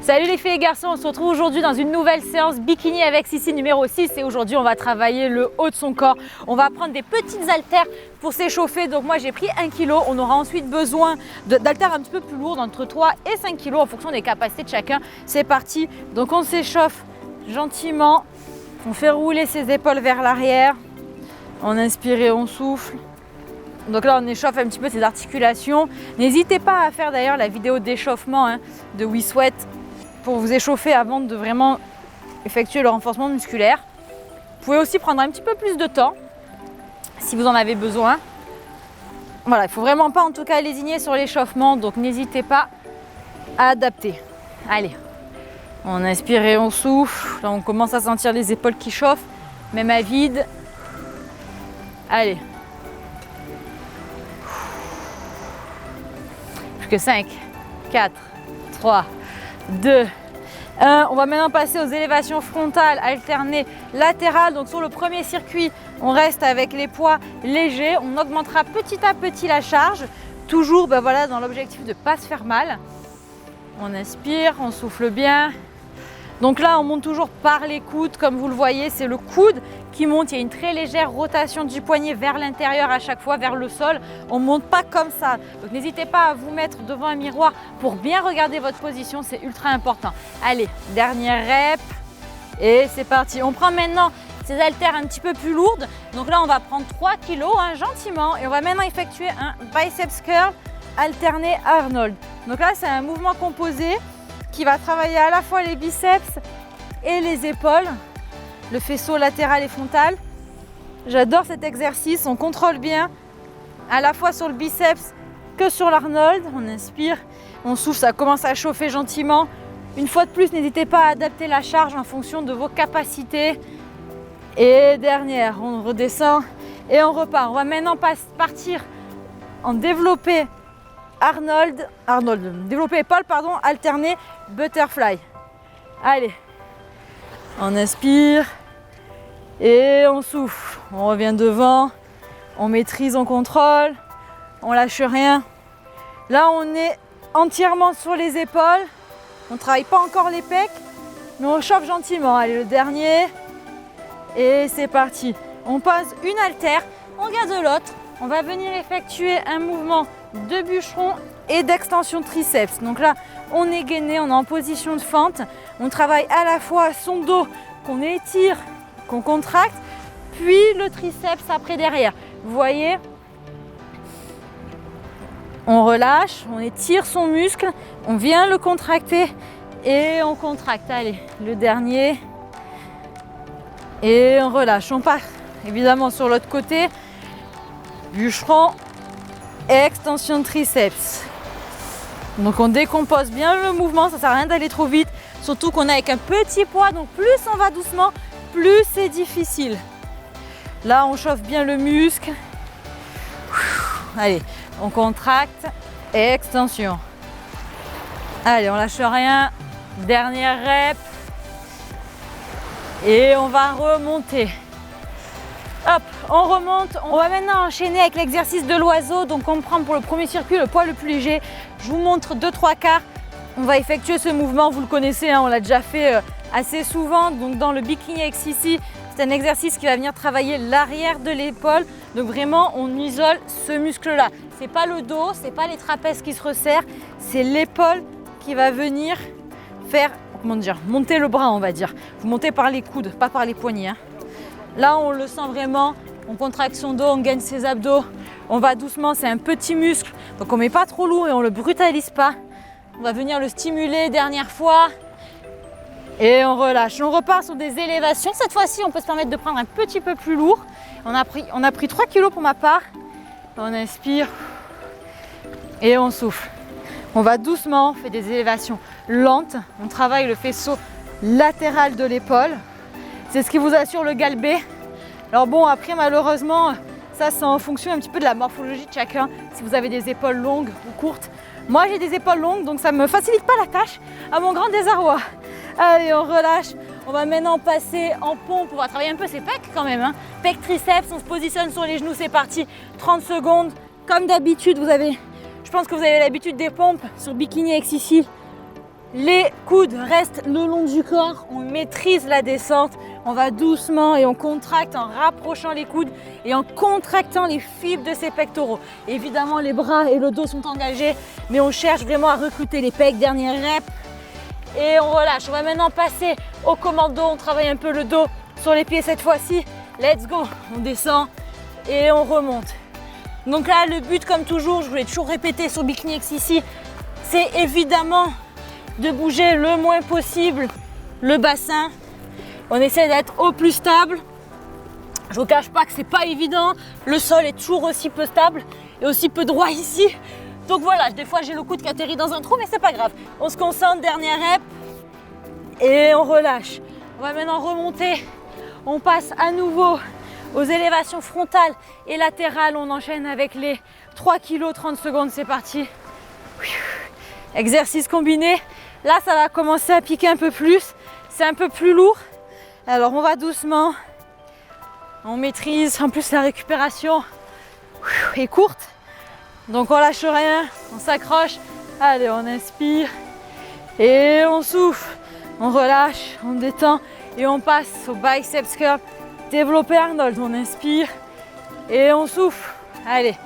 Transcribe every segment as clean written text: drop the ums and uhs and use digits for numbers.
Salut les filles et garçons, on se retrouve aujourd'hui dans une nouvelle séance bikini avec Sissi numéro 6 et aujourd'hui on va travailler le haut de son corps. On va prendre des petites haltères pour s'échauffer, donc moi j'ai pris 1 kg, on aura ensuite besoin d'haltères un petit peu plus lourdes, entre 3 et 5 kg en fonction des capacités de chacun. C'est parti, donc on s'échauffe gentiment, on fait rouler ses épaules vers l'arrière, on inspire et on souffle. Donc là on échauffe un petit peu ses articulations. N'hésitez pas à faire d'ailleurs la vidéo d'échauffement de We Sweat pour vous échauffer avant de vraiment effectuer le renforcement musculaire. Vous pouvez aussi prendre un petit peu plus de temps si vous en avez besoin. Voilà, il ne faut vraiment pas en tout cas lésigner sur l'échauffement, donc n'hésitez pas à adapter. Allez, on inspire et on souffle. Là on commence à sentir les épaules qui chauffent, même à vide. Allez. Plus que 5, 4, 3, 2, 1. On va maintenant passer aux élévations frontales, alternées, latérales. Donc sur le premier circuit, on reste avec les poids légers. On augmentera petit à petit la charge, toujours voilà, dans l'objectif de ne pas se faire mal. On inspire, on souffle bien. Donc là, on monte toujours par les coudes, comme vous le voyez, c'est le coude qui monte. Il y a une très légère rotation du poignet vers l'intérieur à chaque fois, vers le sol. On ne monte pas comme ça. Donc n'hésitez pas à vous mettre devant un miroir pour bien regarder votre position, c'est ultra important. Allez, dernière rep et c'est parti. On prend maintenant ces haltères un petit peu plus lourdes. Donc là, on va prendre 3 kg gentiment et on va maintenant effectuer un biceps curl alterné Arnold. Donc là, c'est un mouvement composé qui va travailler à la fois les biceps et les épaules, le faisceau latéral et frontal. J'adore cet exercice, on contrôle bien à la fois sur le biceps que sur l'Arnold. On inspire, on souffle, ça commence à chauffer gentiment. Une fois de plus, n'hésitez pas à adapter la charge en fonction de vos capacités. Et dernière, on redescend et on repart. On va maintenant partir en développé développé épaule, alterné butterfly. Allez, on inspire et on souffle. On revient devant, on maîtrise, on contrôle, on lâche rien. Là, on est entièrement sur les épaules. On ne travaille pas encore les pecs, mais on chauffe gentiment. Allez, le dernier. Et c'est parti. On pose une haltère, on garde l'autre. On va venir effectuer un mouvement de bûcheron et d'extension triceps. Donc là, on est gainé, on est en position de fente. On travaille à la fois son dos qu'on étire, qu'on contracte, puis le triceps après derrière. Vous voyez, on relâche, on étire son muscle, on vient le contracter et on contracte. Allez, le dernier. Et on relâche. On part évidemment sur l'autre côté. Bûcheron, extension de triceps. Donc on décompose bien le mouvement, ça sert à rien d'aller trop vite, surtout qu'on est avec un petit poids, donc plus on va doucement, plus c'est difficile. Là on chauffe bien le muscle. Allez, on contracte, extension. Allez, on lâche rien. Dernière rep. Et on va remonter. Hop, on remonte. On va maintenant enchaîner avec l'exercice de l'oiseau. Donc on prend pour le premier circuit le poids le plus léger. Je vous montre 2-3 quarts. On va effectuer ce mouvement, vous le connaissez, on l'a déjà fait assez souvent. Donc dans le bikini avec Sissi, c'est un exercice qui va venir travailler l'arrière de l'épaule. Donc vraiment, on isole ce muscle-là. C'est pas le dos, c'est pas les trapèzes qui se resserrent, c'est l'épaule qui va venir faire, monter le bras, on va dire. Vous montez par les coudes, pas par les poignets. Là, on le sent vraiment, on contracte son dos, on gagne ses abdos. On va doucement, c'est un petit muscle, donc on ne met pas trop lourd et on ne le brutalise pas. On va venir le stimuler, dernière fois. Et on relâche. On repart sur des élévations. Cette fois-ci, on peut se permettre de prendre un petit peu plus lourd. On a pris 3 kg pour ma part. On inspire et on souffle. On va doucement, on fait des élévations lentes. On travaille le faisceau latéral de l'épaule. C'est ce qui vous assure le galbé. Alors bon, après malheureusement, ça c'est en fonction un petit peu de la morphologie de chacun. Si vous avez des épaules longues ou courtes. Moi j'ai des épaules longues, donc ça ne me facilite pas la tâche, à mon grand désarroi. Allez, on relâche. On va maintenant passer en pompe. On va travailler un peu ses pecs quand même. Pecs, triceps, on se positionne sur les genoux, c'est parti. 30 secondes. Comme d'habitude, je pense que vous avez l'habitude des pompes sur Bikini avec Sissi. Les coudes restent le long du corps, on maîtrise la descente, on va doucement et on contracte en rapprochant les coudes et en contractant les fibres de ses pectoraux. Évidemment, les bras et le dos sont engagés, mais on cherche vraiment à recruter les pecs. Dernière rep et on relâche. On va maintenant passer au commando, on travaille un peu le dos sur les pieds cette fois-ci. Let's go, on descend et on remonte. Donc là, le but, comme toujours, je voulais toujours répéter sur Bikini X ici, c'est évidemment de bouger le moins possible le bassin. On essaie d'être au plus stable. Je ne vous cache pas que c'est pas évident. Le sol est toujours aussi peu stable et aussi peu droit ici. Donc voilà, des fois j'ai le coude qui atterrit dans un trou, mais c'est pas grave. On se concentre, dernière rep et on relâche. On va maintenant remonter. On passe à nouveau aux élévations frontales et latérales. On enchaîne avec les 3 kg 30 secondes. C'est parti. Exercice combiné. Là, ça va commencer à piquer un peu plus. C'est un peu plus lourd. Alors, on va doucement. On maîtrise. En plus, la récupération est courte. Donc, on lâche rien. On s'accroche. Allez, on inspire. Et on souffle. On relâche. On détend. Et on passe au biceps curl. Développer Arnold. On inspire. Et on souffle. Allez.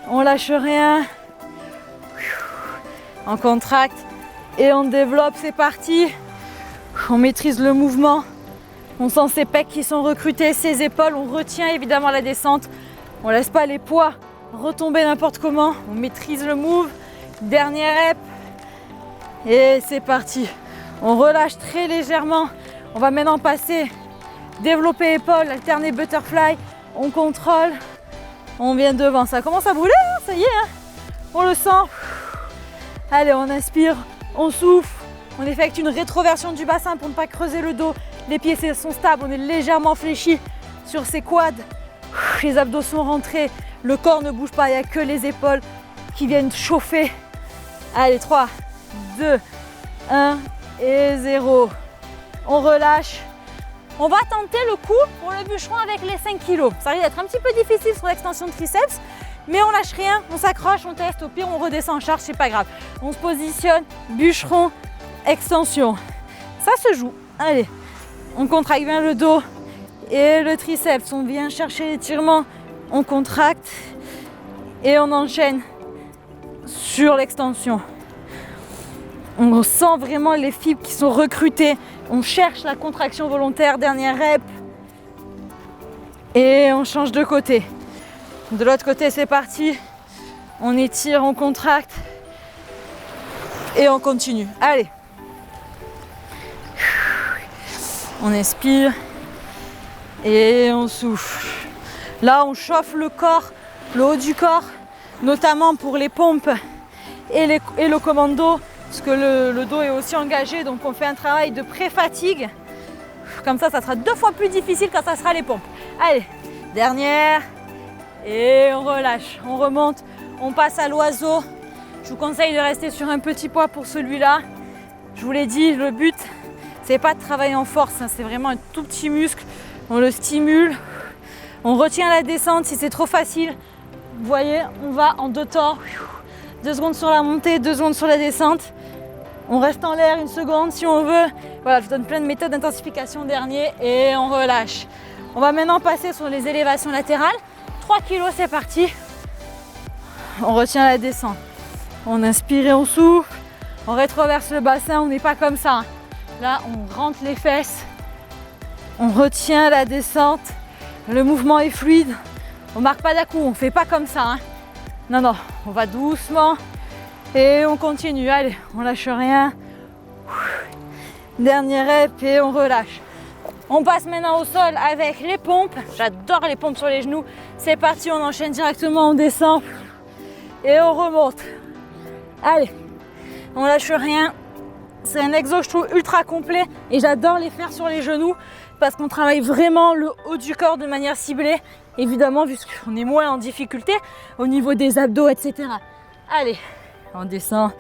On lâche rien. On contracte. Et on développe, c'est parti. On maîtrise le mouvement. On sent ses pecs qui sont recrutés, ses épaules. On retient évidemment la descente. On ne laisse pas les poids retomber n'importe comment. On maîtrise le move. Dernière rep. Et c'est parti. On relâche très légèrement. On va maintenant passer développer épaules, alterner butterfly. On contrôle. On vient devant. Ça commence à brûler, hein, ça y est. Hein. On le sent. Allez, on inspire. On souffle, on effectue une rétroversion du bassin pour ne pas creuser le dos. Les pieds sont stables, on est légèrement fléchi sur ses quads. Les abdos sont rentrés, le corps ne bouge pas, il n'y a que les épaules qui viennent chauffer. Allez, 3, 2, 1 et 0. On relâche. On va tenter le coup pour le bûcheron avec les 5 kg. Ça risque d'être un petit peu difficile sur l'extension de triceps. Mais on lâche rien, on s'accroche, on teste, au pire on redescend en charge, c'est pas grave. On se positionne, bûcheron, extension. Ça se joue. Allez, on contracte bien le dos et le triceps. On vient chercher l'étirement, on contracte et on enchaîne sur l'extension. On sent vraiment les fibres qui sont recrutées. On cherche la contraction volontaire, dernière rep. Et on change de côté. De l'autre côté, c'est parti. On étire, on contracte. Et on continue. Allez. On expire. Et on souffle. Là, on chauffe le corps, le haut du corps, notamment pour les pompes et le commando, parce que le dos est aussi engagé. Donc, on fait un travail de pré-fatigue. Comme ça sera 2 fois plus difficile quand ça sera les pompes. Allez, dernière. Et on relâche, on remonte, on passe à l'oiseau. Je vous conseille de rester sur un petit poids pour celui-là. Je vous l'ai dit, le but, c'est pas de travailler en force, hein, c'est vraiment un tout petit muscle. On le stimule, on retient la descente si c'est trop facile. Vous voyez, on va en 2 temps. 2 secondes sur la montée, 2 secondes sur la descente. On reste en l'air 1 seconde si on veut. Voilà, je vous donne plein de méthodes d'intensification dernier et on relâche. On va maintenant passer sur les élévations latérales. 3 kg, c'est parti. On retient la descente. On inspire et on souffle. On rétroverse le bassin, on n'est pas comme ça. Là, on rentre les fesses. On retient la descente. Le mouvement est fluide. On marque pas d'à-coup, on fait pas comme ça. Hein. Non, non, on va doucement. Et on continue. Allez, on lâche rien. Dernière rep et on relâche. On passe maintenant au sol avec les pompes. J'adore les pompes sur les genoux. C'est parti, on enchaîne directement, on descend et on remonte. Allez, on lâche rien. C'est un exo que je trouve ultra complet et j'adore les faire sur les genoux parce qu'on travaille vraiment le haut du corps de manière ciblée. Évidemment, puisqu'on est moins en difficulté au niveau des abdos, etc. Allez, on descend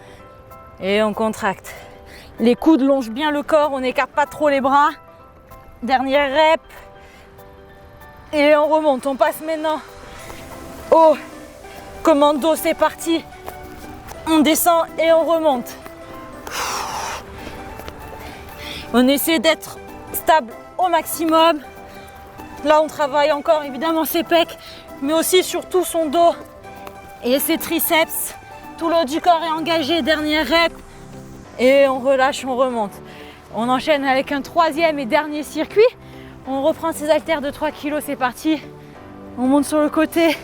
et on contracte. Les coudes longent bien le corps, on n'écarte pas trop les bras. Dernière rep. Et on remonte. On passe maintenant au commando. C'est parti. On descend et on remonte. On essaie d'être stable au maximum. Là, on travaille encore évidemment ses pecs, mais aussi surtout son dos et ses triceps. Tout le haut du corps est engagé, dernière rep. Et on relâche, on remonte. On enchaîne avec un troisième et dernier circuit. On reprend ses haltères de 3 kg, c'est parti. On monte sur le côté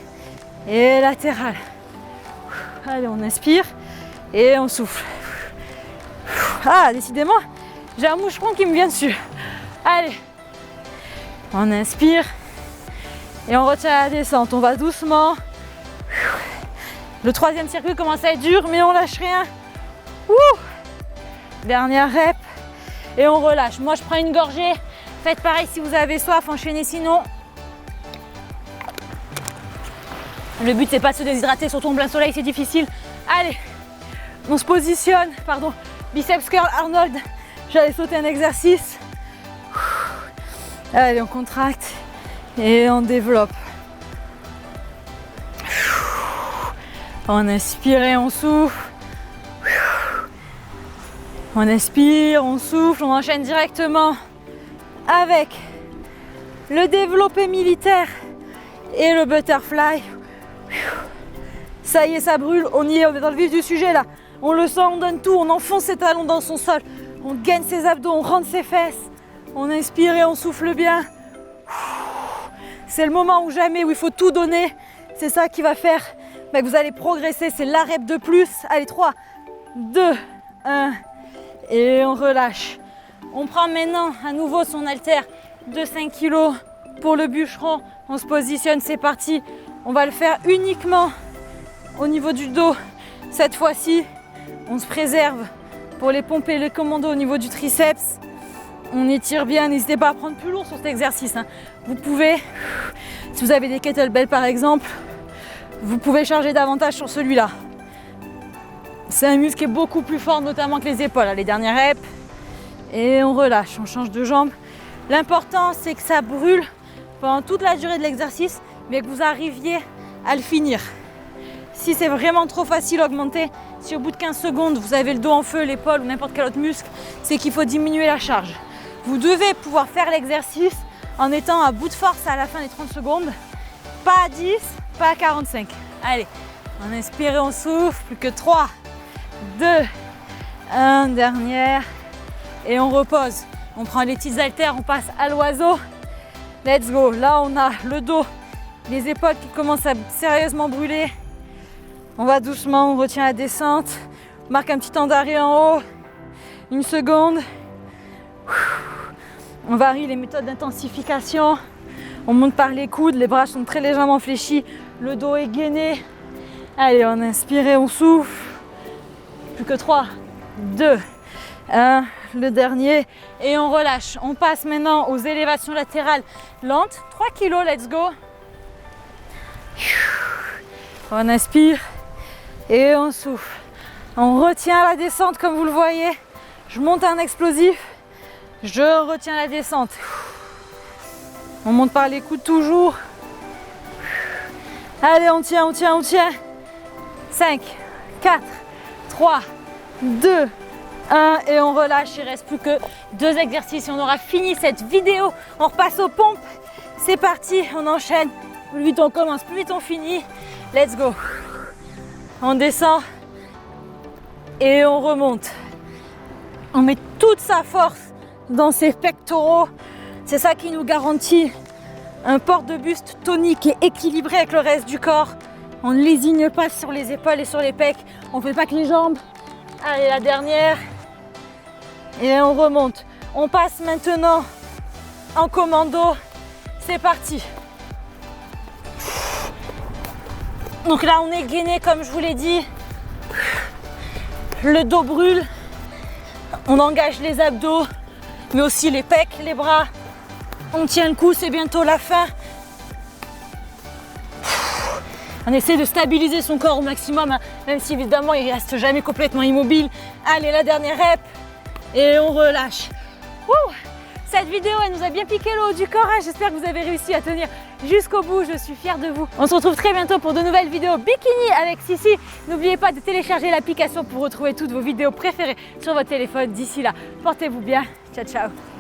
et latéral. Allez, on inspire et on souffle. Ah, décidément, j'ai un moucheron qui me vient dessus. Allez, on inspire et on retient la descente. On va doucement. Le troisième circuit commence à être dur, mais on lâche rien. Ouh. Dernière rep et on relâche. Moi, je prends une gorgée. Faites pareil si vous avez soif, enchaînez sinon. Le but, c'est pas de se déshydrater, surtout en plein soleil, c'est difficile. Allez, on se positionne. Pardon, biceps curl Arnold. J'allais sauter un exercice. Allez, on contracte et on développe. On inspire et on souffle. On inspire, on souffle, on enchaîne directement avec le développé militaire et le butterfly. Ça y est, ça brûle, on y est, on est dans le vif du sujet là. On le sent, on donne tout, on enfonce ses talons dans son sol, on gaine ses abdos, on rentre ses fesses. On inspire et on souffle bien. C'est le moment ou jamais où il faut tout donner. C'est ça qui va faire que vous allez progresser. C'est la rep de plus. Allez, 3, 2, 1. Et on relâche. On prend maintenant à nouveau son haltère de 5 kg pour le bûcheron. On se positionne, c'est parti. On va le faire uniquement au niveau du dos. Cette fois-ci, on se préserve pour les pompes et les commandos au niveau du triceps. On étire bien, n'hésitez pas à prendre plus lourd sur cet exercice. Vous pouvez, si vous avez des kettlebells par exemple, vous pouvez charger davantage sur celui-là. C'est un muscle qui est beaucoup plus fort, notamment que les épaules. Les dernières reps. Et on relâche, on change de jambe. L'important, c'est que ça brûle pendant toute la durée de l'exercice, mais que vous arriviez à le finir. Si c'est vraiment trop facile à augmenter, si au bout de 15 secondes, vous avez le dos en feu, l'épaule ou n'importe quel autre muscle, c'est qu'il faut diminuer la charge. Vous devez pouvoir faire l'exercice en étant à bout de force à la fin des 30 secondes. Pas à 10, pas à 45. Allez, on inspire et on souffle. Plus que 3, 2, 1, dernière. Et on repose. On prend les petites haltères, on passe à l'oiseau. Let's go. Là, on a le dos, les épaules qui commencent à sérieusement brûler. On va doucement, on retient la descente. On marque un petit temps d'arrêt en haut. 1 seconde. On varie les méthodes d'intensification. On monte par les coudes, les bras sont très légèrement fléchis, le dos est gainé. Allez, on inspire et on souffle. Plus que 3, 2, 1, le dernier. Et on relâche. On passe maintenant aux élévations latérales lentes. 3 kg, let's go. On inspire et on souffle. On retient la descente comme vous le voyez. Je monte un explosif. Je retiens la descente. On monte par les coudes toujours. Allez, on tient, on tient, on tient. 5, 4, 3, 2, 1 et on relâche. Il ne reste plus que 2 exercices et on aura fini cette vidéo. On repasse aux pompes. C'est parti, on enchaîne. Plus vite on commence, plus vite on finit. Let's go. On descend et on remonte. On met toute sa force dans ses pectoraux. C'est ça qui nous garantit un port de buste tonique et équilibré avec le reste du corps. On ne lésigne pas sur les épaules et sur les pecs. On ne fait pas que les jambes. Allez, la dernière. Et on remonte. On passe maintenant en commando. C'est parti. Donc là, on est gainé comme je vous l'ai dit. Le dos brûle. On engage les abdos, mais aussi les pecs, les bras. On tient le coup, c'est bientôt la fin. On essaie de stabiliser son corps au maximum, même si évidemment il ne reste jamais complètement immobile. Allez, la dernière rep et on relâche. Ouh, cette vidéo, elle nous a bien piqué le haut du corps. J'espère que vous avez réussi à tenir jusqu'au bout. Je suis fière de vous. On se retrouve très bientôt pour de nouvelles vidéos bikini avec Sissi. N'oubliez pas de télécharger l'application pour retrouver toutes vos vidéos préférées sur votre téléphone. D'ici là, portez-vous bien. Ciao, ciao.